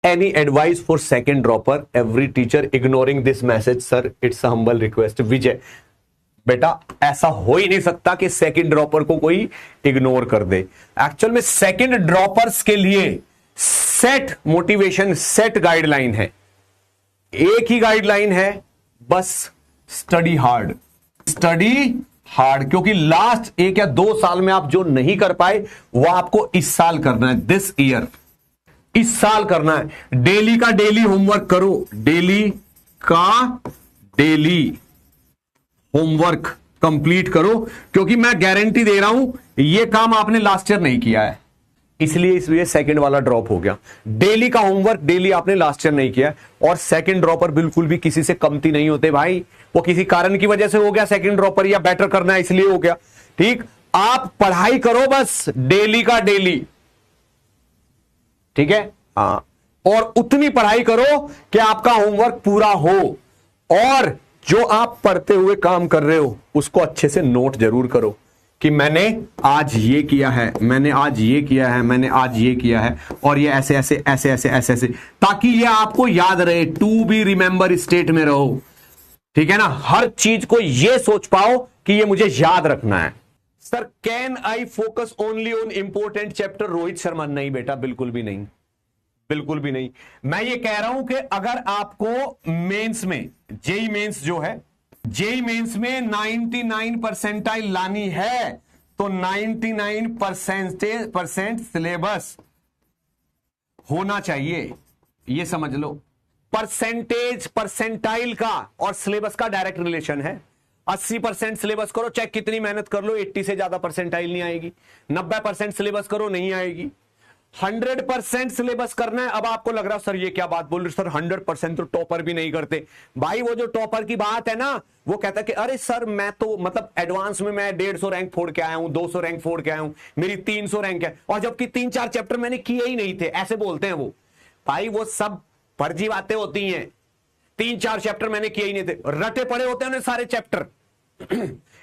Any advice for second dropper? Every teacher ignoring this message sir, it's humble request. Vijay बेटा ऐसा हो ही नहीं सकता कि सेकंड ड्रॉपर को कोई इग्नोर कर दे। एक्चुअल में सेकंड ड्रॉपर्स के लिए सेट मोटिवेशन, सेट गाइडलाइन है, एक ही गाइडलाइन है बस, स्टडी हार्ड, स्टडी हार्ड। क्योंकि लास्ट 1 या 2 साल में आप जो नहीं कर पाए वो आपको इस साल करना है, दिस ईयर, इस साल करना है। डेली का डेली होमवर्क करो, डेली का डेली होमवर्क कंप्लीट करो, क्योंकि मैं गारंटी दे रहा हूं ये काम आपने लास्ट ईयर नहीं किया है, इसलिए सेकंड वाला ड्रॉप हो गया। डेली का होमवर्क डेली आपने लास्ट ईयर नहीं किया, और सेकंड ड्रॉपर बिल्कुल भी किसी से कमती नहीं होते भाई। वो किसी कारण की वजह से हो गया सेकंड ड्रॉपर, या बेटर करना है इसलिए हो गया। ठीक, आप पढ़ाई करो बस डेली का डेली, ठीक है, हाँ, और उतनी पढ़ाई करो कि आपका होमवर्क पूरा हो, और जो आप पढ़ते हुए काम कर रहे हो उसको अच्छे से नोट जरूर करो कि मैंने आज ये किया है, मैंने आज ये किया है, मैंने आज ये किया है, और ये ऐसे ऐसे ऐसे ऐसे ऐसे ऐसे, ताकि ये आपको याद रहे, टू बी रिमेंबर स्टेट में रहो, ठीक है ना। हर चीज को ये सोच पाओ कि ये मुझे याद रखना है। Sir can I focus only on important chapter? Rohit Sharma नहीं बेटा, बिल्कुल भी नहीं, बिल्कुल भी नहीं। मैं ये कह रहा हूं कि अगर आपको मेंस में, जेई मेंस जो है, जेई मेंस में 99 परसेंटाइल लानी है तो 99% सिलेबस होना चाहिए, ये समझ लो। परसेंटेज परसेंटाइल का और सिलेबस का डायरेक्ट रिलेशन है। 80% सिलेबस करो, चाहे कितनी मेहनत कर लो, 80 से ज्यादा परसेंटाइल नहीं आएगी। 90% सिलेबस करो, नहीं आएगी। 100% सिलेबस करना है। अब आपको लग रहा है सर ये क्या बात बोल रहे सर, 100% तो टॉपर भी नहीं करते। भाई वो जो टॉपर की बात है ना, वो कहता है कि अरे सर मैं तो मतलब एडवांस में मैं 150 रैंक फोड़ के आया हूं, 200 रैंक फोड़ के आया हूं, मेरी 300 रैंक है, और जबकि 3-4 चैप्टर मैंने किए ही नहीं थे, ऐसे बोलते हैं वो। भाई वो सब फर्जी बातें होती हैं। 3-4 चैप्टर मैंने किए ही नहीं थे, रटे पड़े होते हैं सारे चैप्टर।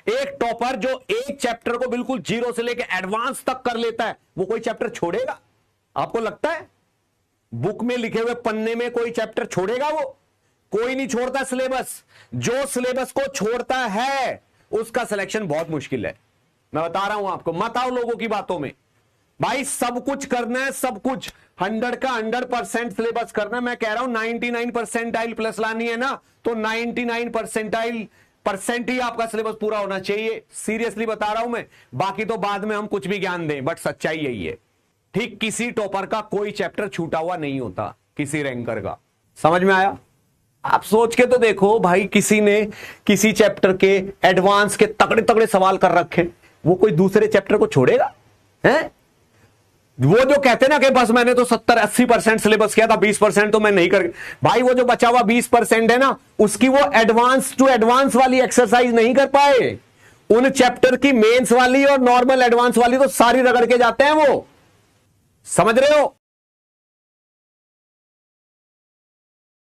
एक टॉपर जो एक चैप्टर को बिल्कुल 0 से लेकर एडवांस तक कर लेता है, वो कोई चैप्टर छोड़ेगा? आपको लगता है बुक में लिखे हुए पन्ने में कोई चैप्टर छोड़ेगा? वो कोई नहीं छोड़ता सिलेबस। जो सिलेबस को छोड़ता है उसका सिलेक्शन बहुत मुश्किल है, मैं बता रहा हूं आपको। मत आओ लोगों की बातों में। भाई सब कुछ करना है, सब कुछ 100 का 100% सिलेबस करना है। मैं कह रहा हूं 99 परसेंटाइल प्लस लानी है ना, तो 99 परसेंट ही आपका सिलेबस पूरा होना चाहिए। सीरियसली बता रहा हूं मैं, बाकी तो बाद में हम कुछ भी ज्ञान दें, बट सच्चाई यही है। ठीक, किसी टॉपर का कोई चैप्टर छूटा हुआ नहीं होता, किसी रैंकर का। समझ में आया? आप सोच के तो देखो भाई, किसी ने किसी चैप्टर के एडवांस के तगड़े तगड़े सवाल कर रखे, वो कोई दूसरे चैप्टर को छोड़ेगा? हैं? वो जो कहते ना कि बस मैंने तो 70-80% सिलेबस किया था, 20% तो मैं नहीं कर, भाई वो जो बचा हुआ 20% है ना, उसकी वो एडवांस टू एडवांस वाली एक्सरसाइज नहीं कर पाए। उन चैप्टर की मेंस वाली और नॉर्मल एडवांस वाली तो सारी रगड़ के जाते हैं वो। समझ रहे हो?